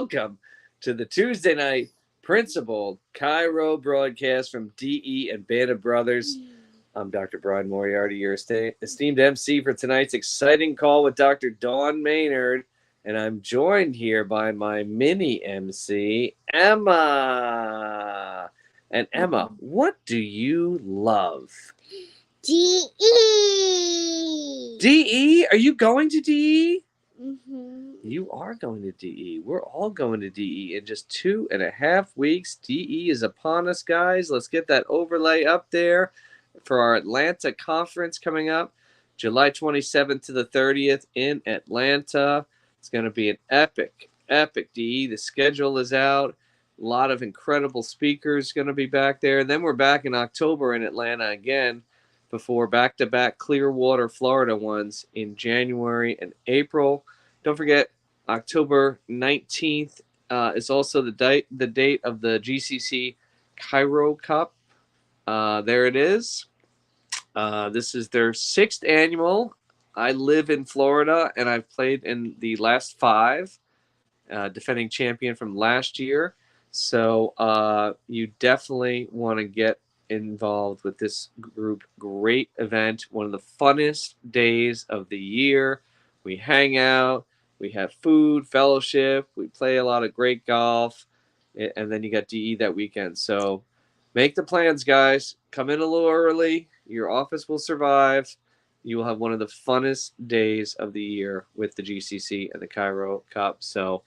welcome to the Tuesday night principal Chiro broadcast from DE and Band of Brothers. I'm Dr. Brian Moriarty, your esteemed MC for tonight's exciting call with Dr. Dawn Maynard. And I'm joined here by my mini MC, Emma. And Emma, what do you love? DE. DE? Are you going to DE? Mm-hmm. You are going to DE. We're all going to DE in just 2.5 weeks. DE is upon us, guys. Let's get that overlay up there for our Atlanta conference coming up, July 27th to the 30th in Atlanta. It's going to be an epic DE. The schedule is out. A lot of incredible speakers going to be back there. And then we're back in October in Atlanta again before back-to-back Clearwater, Florida ones in January and April. Don't forget, October 19th is also the date of the GCC Chiro Cup. There it is. This is their 6th annual. I live in Florida, and I've played in the last 5, defending champion from last year. So you definitely want to get involved with this group. Great event. One of the funnest days of the year. We hang out. We have food, fellowship. We play a lot of great golf. And then you got DE that weekend. So make the plans, guys. Come in a little early. Your office will survive. You will have one of the funnest days of the year with the GCC and the Chiro Cup. So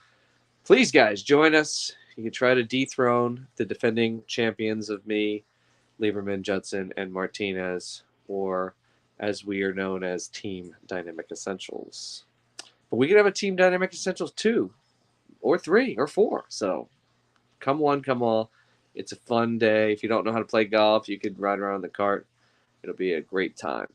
please, guys, join us. You can try to dethrone the defending champions of me, Lieberman, Judson, and Martinez, or as we are known as Team Dynamic Essentials. But we could have a Team Dynamic Essentials 2, or 3, or 4. So come one, come all. It's a fun day. If you don't know how to play golf, you could ride around the cart. It'll be a great time.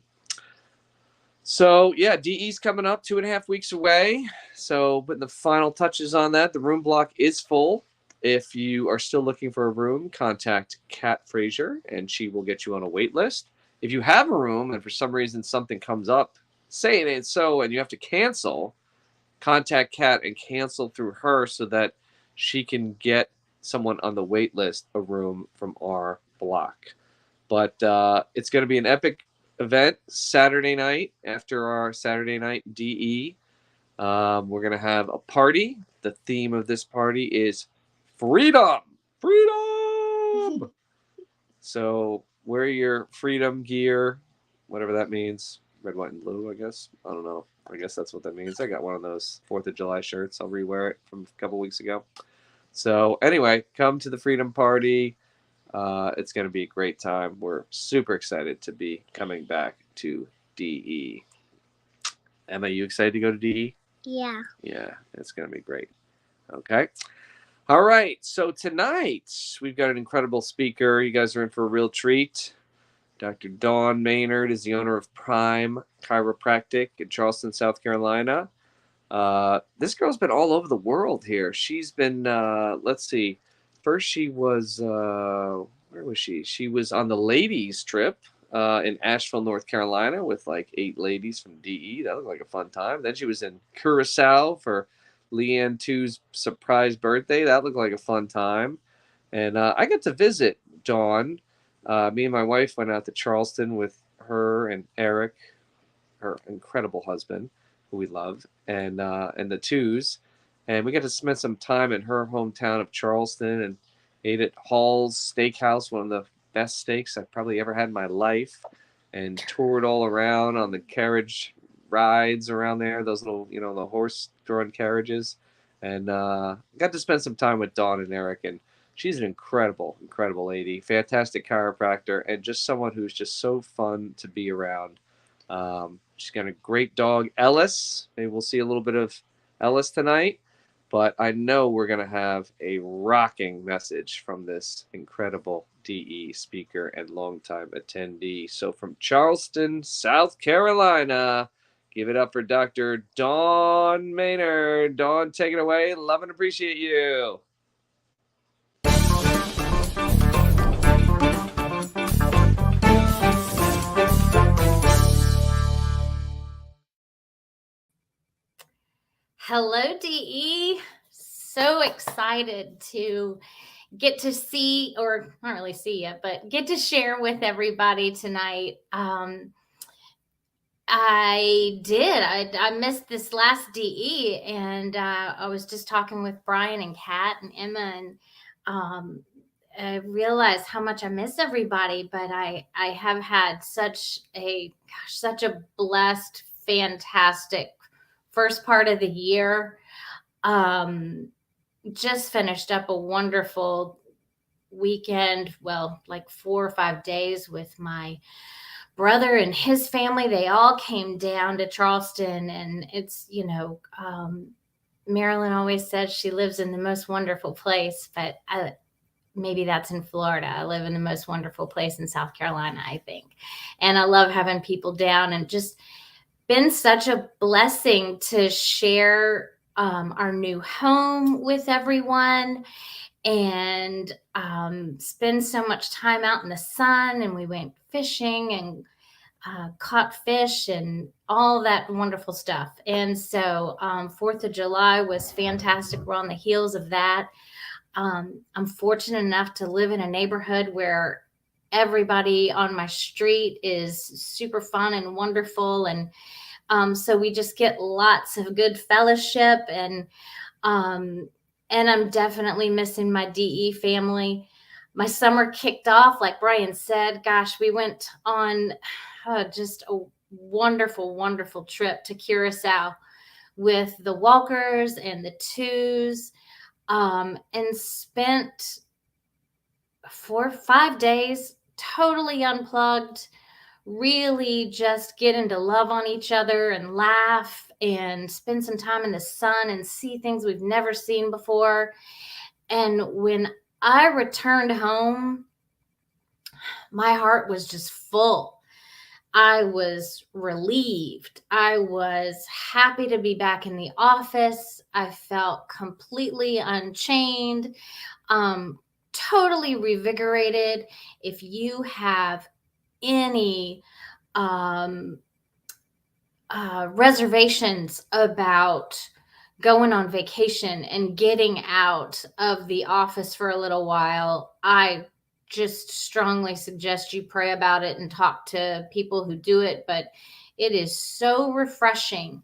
So, yeah, DE's coming up 2.5 weeks away. So putting the final touches on that. The room block is full. If you are still looking for a room, contact Kat Frazier, and she will get you on a wait list. If you have a room and for some reason something comes up, say it ain't so, and you have to cancel, contact Kat and cancel through her so that she can get someone on the wait list a room from our block. But it's going to be an epic event Saturday night after our Saturday night DE. We're going to have a party. The theme of this party is freedom. So wear your freedom gear, whatever that means. Red, white, and blue, I guess. I don't know. I guess that's what that means. I got one of those 4th of July shirts. I'll rewear it from a couple weeks ago. So anyway, come to the Freedom Party. It's going to be a great time. We're super excited to be coming back to DE. Emma, you excited to go to DE? Yeah. Yeah, it's going to be great. Okay. All right. So tonight, we've got an incredible speaker. You guys are in for a real treat. Dr. Dawn Maynard is the owner of Prime Chiropractic in Charleston, South Carolina. This girl's been all over the world here. She's been, let's see, first she was, where was she? She was on the ladies trip in Asheville, North Carolina with like 8 ladies from DE. That looked like a fun time. Then she was in Curacao for Leanne 2's surprise birthday. That looked like a fun time. And I got to visit Dawn. Me and my wife went out to Charleston with her and Eric, her incredible husband, who we love, and the 2s. And we got to spend some time in her hometown of Charleston and ate at Hall's Steakhouse, one of the best steaks I've probably ever had in my life, and toured all around on the carriage rides around there, those little, the horse-drawn carriages. And got to spend some time with Dawn and Eric, and she's an incredible, incredible lady, fantastic chiropractor, and just someone who's just so fun to be around. She's got a great dog, Ellis. Maybe we'll see a little bit of Ellis tonight, but I know we're going to have a rocking message from this incredible DE speaker and longtime attendee. So from Charleston, South Carolina, give it up for Dr. Dawn Maynard. Dawn, take it away. Love and appreciate you. Hello, DE. so excited to get to see, or not really see it, but get to share with everybody tonight. I did. I missed this last DE, and I was just talking with Brian and Kat and Emma, and um, I realized how much I miss everybody. But I have had such a blessed, fantastic first part of the year. Um, just finished up a wonderful weekend. Well, like 4 or 5 days with my brother and his family. They all came down to Charleston, and Marilyn always says she lives in the most wonderful place, but maybe that's in Florida. I live in the most wonderful place in South Carolina, I think. And I love having people down, and just been such a blessing to share our new home with everyone, and spend so much time out in the sun. And we went fishing and caught fish and all that wonderful stuff. And so 4th of July was fantastic. We're on the heels of that. I'm fortunate enough to live in a neighborhood where everybody on my street is super fun and wonderful. And so we just get lots of good fellowship, and I'm definitely missing my DE family. My summer kicked off, like Brian said. Gosh, we went on just a wonderful, wonderful trip to Curacao with the Walkers and the Twos, and spent 4 or 5 days totally unplugged, really just getting to love on each other and laugh and spend some time in the sun and see things we've never seen before. And when I returned home, my heart was just full. I was relieved. I was happy to be back in the office. I felt completely unchained, totally revigorated. If you have any reservations about going on vacation and getting out of the office for a little while, I just strongly suggest you pray about it and talk to people who do it. But it is so refreshing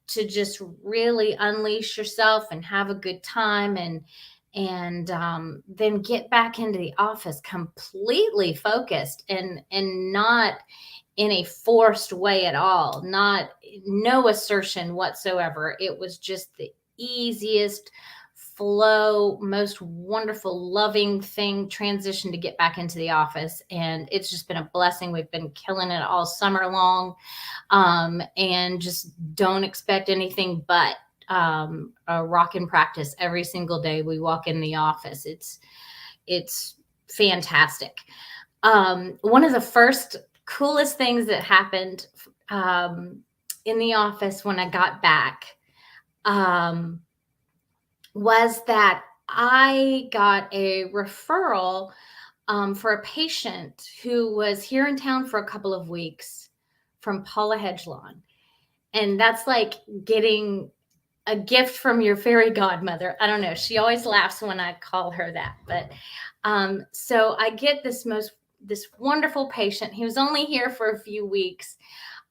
to just really unleash yourself and have a good time, and then get back into the office completely focused, and not in a forced way at all, no assertion whatsoever. It was just the easiest flow, most wonderful, loving thing transition to get back into the office. And it's just been a blessing. We've been killing it all summer long, and just don't expect anything but a rockin' practice every single day we walk in the office. It's fantastic. One of the first coolest things that happened in the office when I got back was that I got a referral for a patient who was here in town for a couple of weeks from Paula Hedgelon. And that's like getting a gift from your fairy godmother. I don't know. She always laughs when I call her that. But so I get this wonderful patient. He was only here for a few weeks,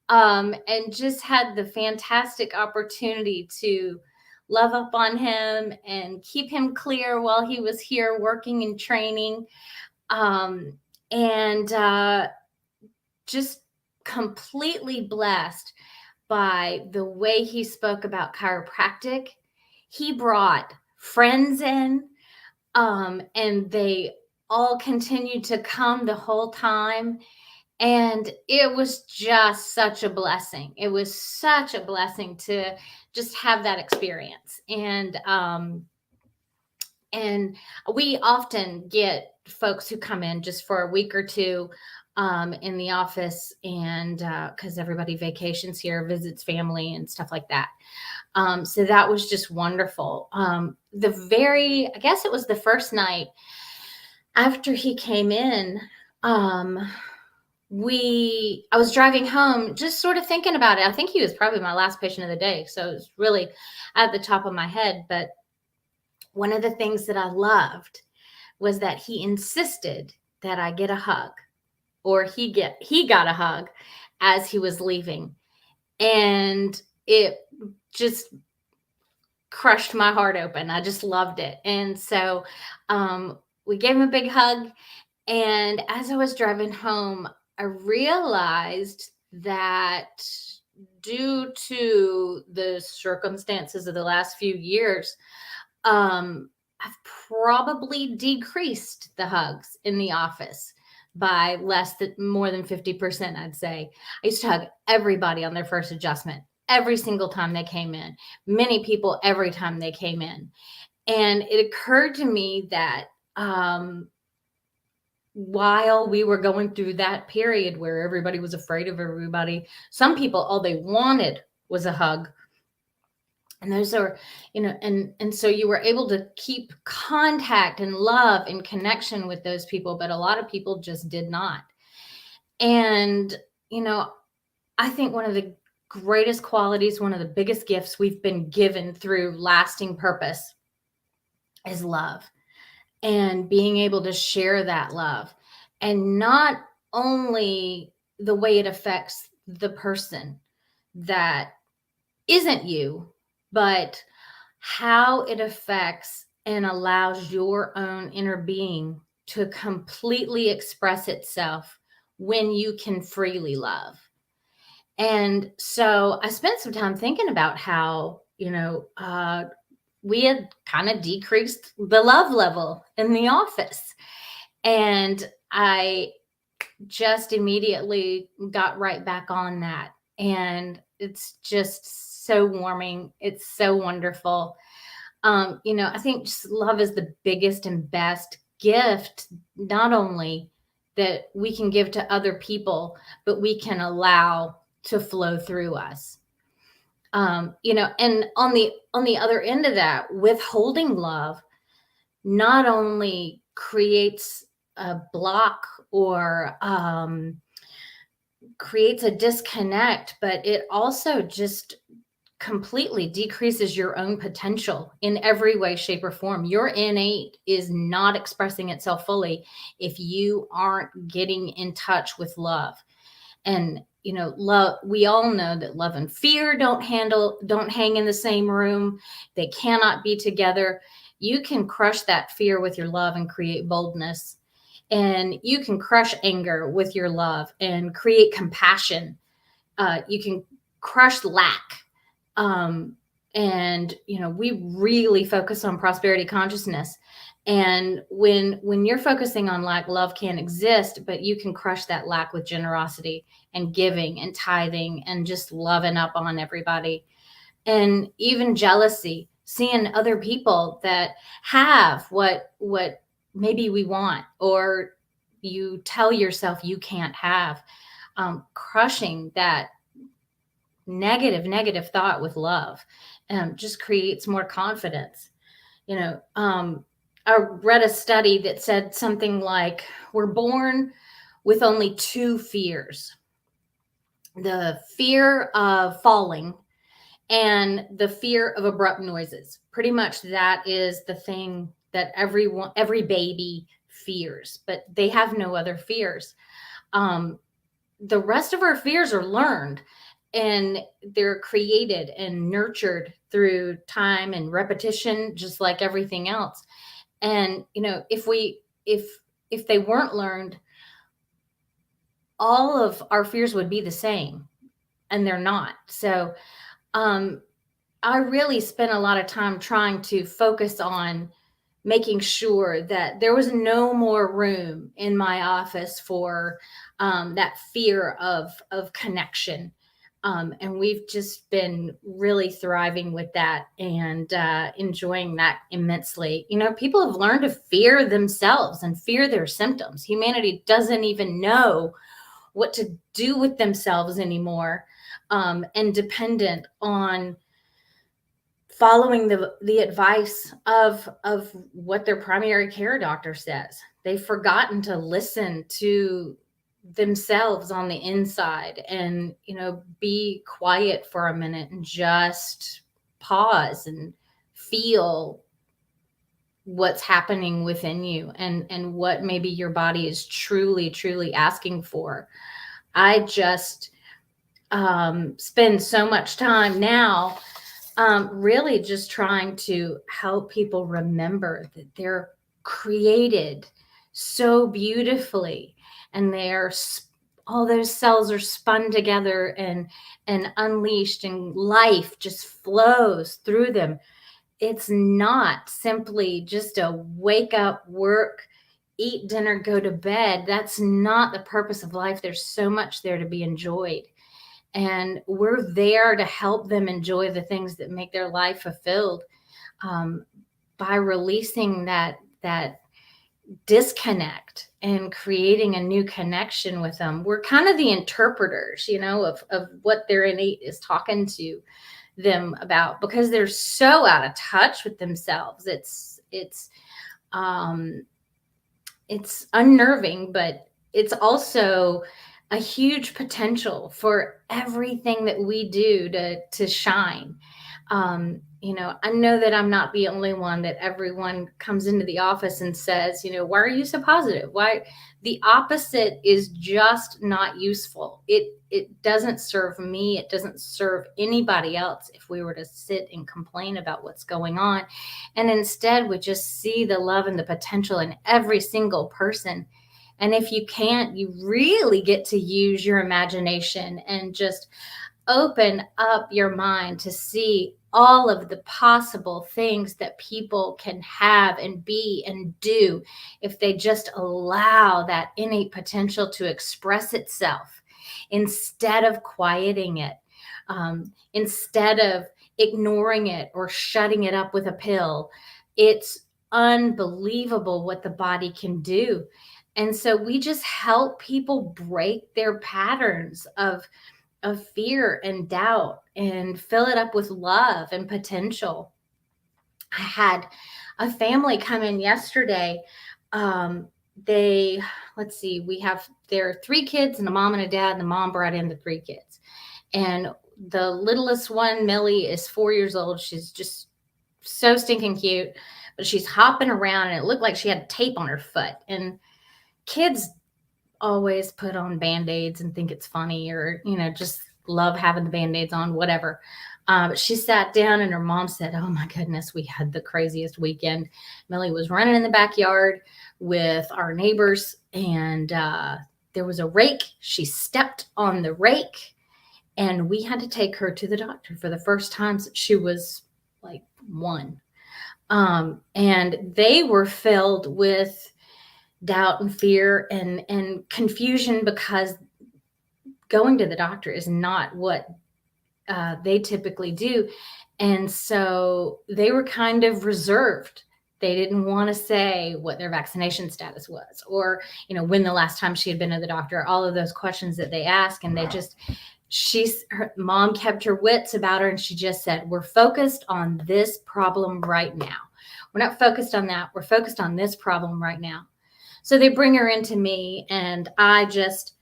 and just had the fantastic opportunity to love up on him and keep him clear while he was here working and training, and just completely blessed by the way he spoke about chiropractic. He brought friends in, and they all continued to come the whole time. And it was just such a blessing. It was such a blessing to just have that experience. And we often get folks who come in just for a week or two in the office, and because everybody vacations here, visits family and stuff like that. So that was just wonderful. I guess it was the first night after he came in, I was driving home, just sort of thinking about it. I think he was probably my last patient of the day, so it was really at the top of my head. But one of the things that I loved was that he insisted that I get a hug, or he got a hug as he was leaving. And it just crushed my heart open. I just loved it. And so we gave him a big hug. And as I was driving home, I realized that due to the circumstances of the last few years, I've probably decreased the hugs in the office by more than 50%, I'd say. I used to hug everybody on their first adjustment every single time they came in, many people every time they came in. And it occurred to me that while we were going through that period where everybody was afraid of everybody, some people, all they wanted was a hug. And those are, and so you were able to keep contact and love and connection with those people, but a lot of people just did not. And, I think one of the greatest qualities, one of the biggest gifts we've been given through lasting purpose is love, and being able to share that love, and not only the way it affects the person that isn't you, but how it affects and allows your own inner being to completely express itself when you can freely love. And so I spent some time thinking about how, we had kind of decreased the love level in the office. And I just immediately got right back on that. And it's just so warming. It's so wonderful. I think just love is the biggest and best gift, not only that we can give to other people, but we can allow to flow through us. And on the other end of that, withholding love not only creates a block or creates a disconnect, but it also just completely decreases your own potential in every way, shape, or form. Your innate is not expressing itself fully if you aren't getting in touch with love. And love, we all know that love and fear don't hang in the same room. They cannot be together. You can crush that fear with your love and create boldness. And you can crush anger with your love and create compassion. You can crush lack. And we really focus on prosperity consciousness. And when you're focusing on lack, love can't exist, but you can crush that lack with generosity and giving and tithing and just loving up on everybody. And even jealousy, seeing other people that have what maybe we want, or you tell yourself you can't have, crushing that negative thought with love, just creates more confidence. I read a study that said something like, we're born with only two fears: the fear of falling and the fear of abrupt noises. Pretty much that is the thing that every baby fears, but they have no other fears. The rest of our fears are learned, and they're created and nurtured through time and repetition, just like everything else. And if they weren't learned, all of our fears would be the same, and they're not. So I really spent a lot of time trying to focus on making sure that there was no more room in my office for that fear of connection. And we've just been really thriving with that and enjoying that immensely. People have learned to fear themselves and fear their symptoms. Humanity doesn't even know what to do with themselves anymore, and dependent on following the advice of what their primary care doctor says. They've forgotten to listen to themselves on the inside and be quiet for a minute and just pause and feel what's happening within you, and what maybe your body is truly asking for. I just spend so much time now, really just trying to help people remember that they're created so beautifully, and all those cells are spun together and unleashed, and life just flows through them. It's not simply just a wake up, work, eat dinner, go to bed. That's not the purpose of life. There's so much there to be enjoyed. And we're there to help them enjoy the things that make their life fulfilled, um, by releasing that disconnect and creating a new connection with them. We're kind of the interpreters, of what their innate is talking to them about, because they're so out of touch with themselves. Um it's unnerving, but it's also a huge potential for everything that we do to shine. I know that I'm not the only one, that everyone comes into the office and says, why are you so positive? Why? The opposite is just not useful. It doesn't serve me. It doesn't serve anybody else if we were to sit and complain about what's going on. And instead, we just see the love and the potential in every single person. And if you can't, you really get to use your imagination and just open up your mind to see all of the possible things that people can have and be and do if they just allow that innate potential to express itself, instead of quieting it, instead of ignoring it or shutting it up with a pill. It's unbelievable what the body can do. And so we just help people break their patterns of fear and doubt and fill it up with love and potential. I had a family come in yesterday. They, let's see, there are three kids and a mom and a dad, and the mom brought in the three kids. And the littlest one, Millie, is 4 years old. She's just so stinking cute, but she's hopping around, and it looked like she had tape on her foot. And kids always put on band-aids and think it's funny, or just love having the band-aids on, whatever. But she sat down, and her mom said, oh my goodness, we had the craziest weekend. Millie was running in the backyard with our neighbors, and there was a rake. She stepped on the rake, and we had to take her to the doctor for the first time since she was like 1. And they were filled with doubt and fear and confusion, because going to the doctor is not what they typically do. And so they were kind of reserved. They didn't want to say what their vaccination status was, or when the last time she had been to the doctor, all of those questions that they ask. And her mom kept her wits about her, and she just said, we're focused on this problem right now. We're not focused on that. We're focused on this problem right now. So they bring her into me, and I just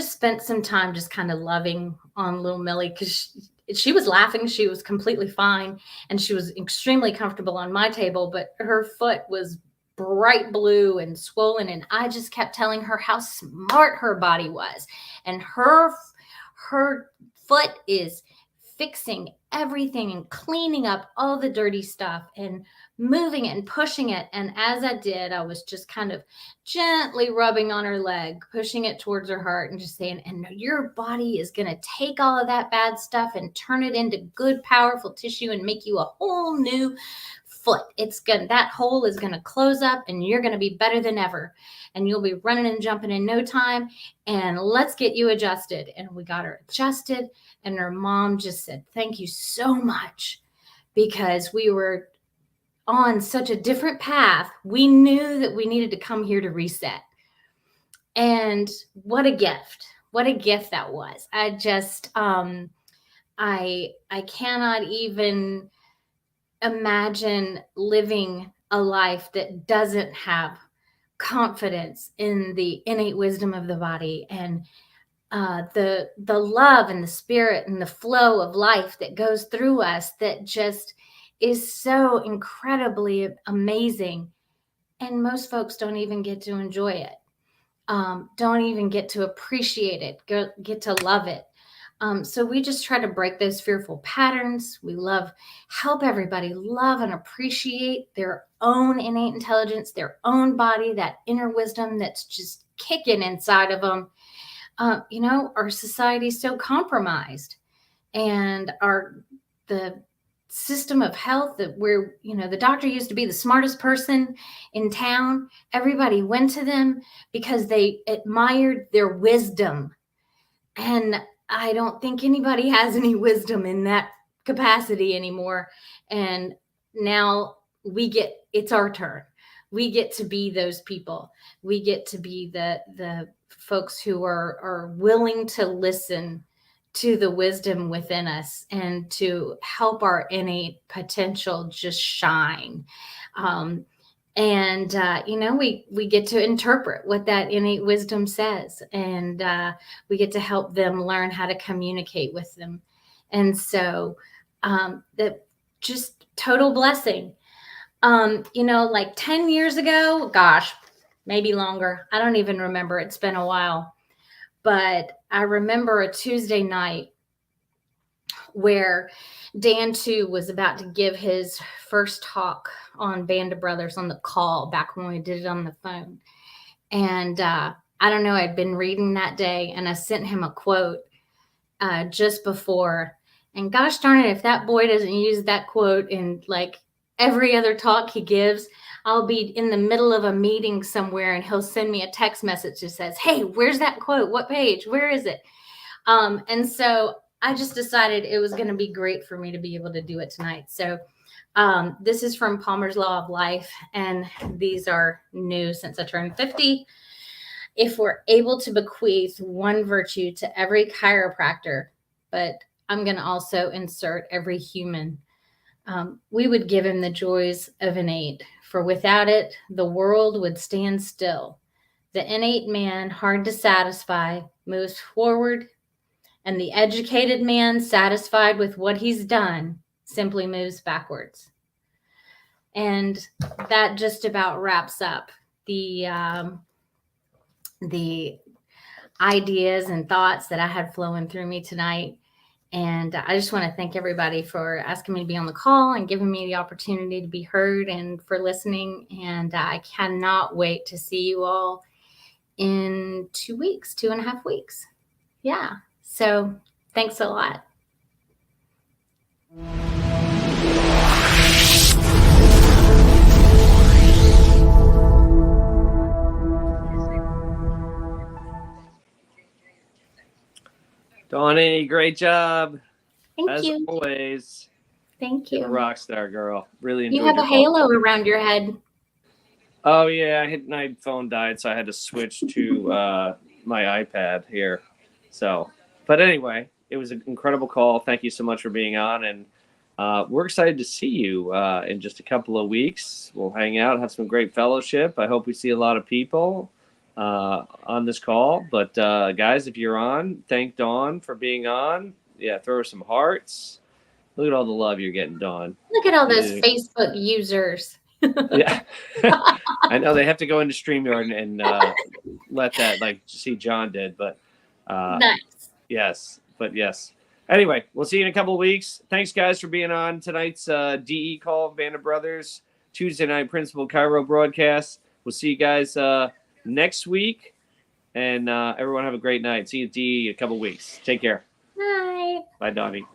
spent some time just kind of loving on little Millie, because she was laughing. She was completely fine, and she was extremely comfortable on my table, but her foot was bright blue and swollen. And I just kept telling her how smart her body was. And her foot is fixing everything and cleaning up all the dirty stuff and moving it and pushing it. And as I did, I was just kind of gently rubbing on her leg, pushing it towards her heart, and just saying, and your body is going to take all of that bad stuff and turn it into good, powerful tissue and make you a whole new foot. That hole is going to close up, and you're going to be better than ever. And you'll be running and jumping in no time. And let's get you adjusted. And we got her adjusted. And her mom just said, thank you so much, because we were on such a different path. We knew that we needed to come here to reset. And what a gift that was. I just, I cannot even imagine living a life that doesn't have confidence in the innate wisdom of the body, and the love and the spirit and the flow of life that goes through us, that just is so incredibly amazing. And most folks don't even get to enjoy it, don't even get to appreciate it, get to love it. So we just try to break those fearful patterns. We help everybody love and appreciate their own innate intelligence, their own body, that inner wisdom that's just kicking inside of them. Our society is so compromised, and the system of health that the doctor used to be the smartest person in town. Everybody went to them because they admired their wisdom. And I don't think anybody has any wisdom in that capacity anymore. And now it's our turn. We get to be those people. We get to be the folks who are willing to listen to the wisdom within us and to help our innate potential just shine. We get to interpret what that innate wisdom says, and we get to help them learn how to communicate with them. And so that just total blessing. Like 10 years ago, gosh, maybe longer. I don't even remember. It's been a while. But I remember a Tuesday night where Dan too was about to give his first talk on Band of Brothers on the call back when we did it on the phone. And I don't know, I'd been reading that day and I sent him a quote just before. And gosh darn it, if that boy doesn't use that quote in like every other talk he gives, I'll be in the middle of a meeting somewhere and he'll send me a text message that says, "Hey, where's that quote? What page? Where is it?" And so I just decided it was going to be great for me to be able to do it tonight. So this is from Palmer's Law of Life, and these are new since I turned 50. If we're able to bequeath one virtue to every chiropractor, but I'm going to also insert every human, we would give him the joys of innate, for without it, the world would stand still. The innate man, hard to satisfy, moves forward, and the educated man, satisfied with what he's done, simply moves backwards. And that just about wraps up the ideas and thoughts that I had flowing through me tonight. And I just want to thank everybody for asking me to be on the call and giving me the opportunity to be heard and for listening. And I cannot wait to see you all in 2.5 weeks. Yeah. So thanks a lot. Donnie, great job. Thank you. As always. Thank you. You're a rock star, girl. Really enjoyed You have your a call. halo around your head. Oh, yeah. My phone died, so I had to switch to my iPad here. So, but anyway, it was an incredible call. Thank you so much for being on. And we're excited to see you in just a couple of weeks. We'll hang out, have some great fellowship. I hope we see a lot of people on this call. But guys, if you're on, thank Dawn for being on. Yeah, throw her some hearts. Look at all the love you're getting, Dawn. Look at all those Facebook users. Yeah. I know they have to go into StreamYard and let that, like see John did, but nice. Yes, but yes. Anyway, we'll see you in a couple of weeks. Thanks, guys, for being on tonight's DE call, Band of Brothers, Tuesday night Principal Chiro broadcast. We'll see you guys next week, and everyone have a great night. See you at DE in a couple of weeks. Take care. Bye. Bye, Donnie.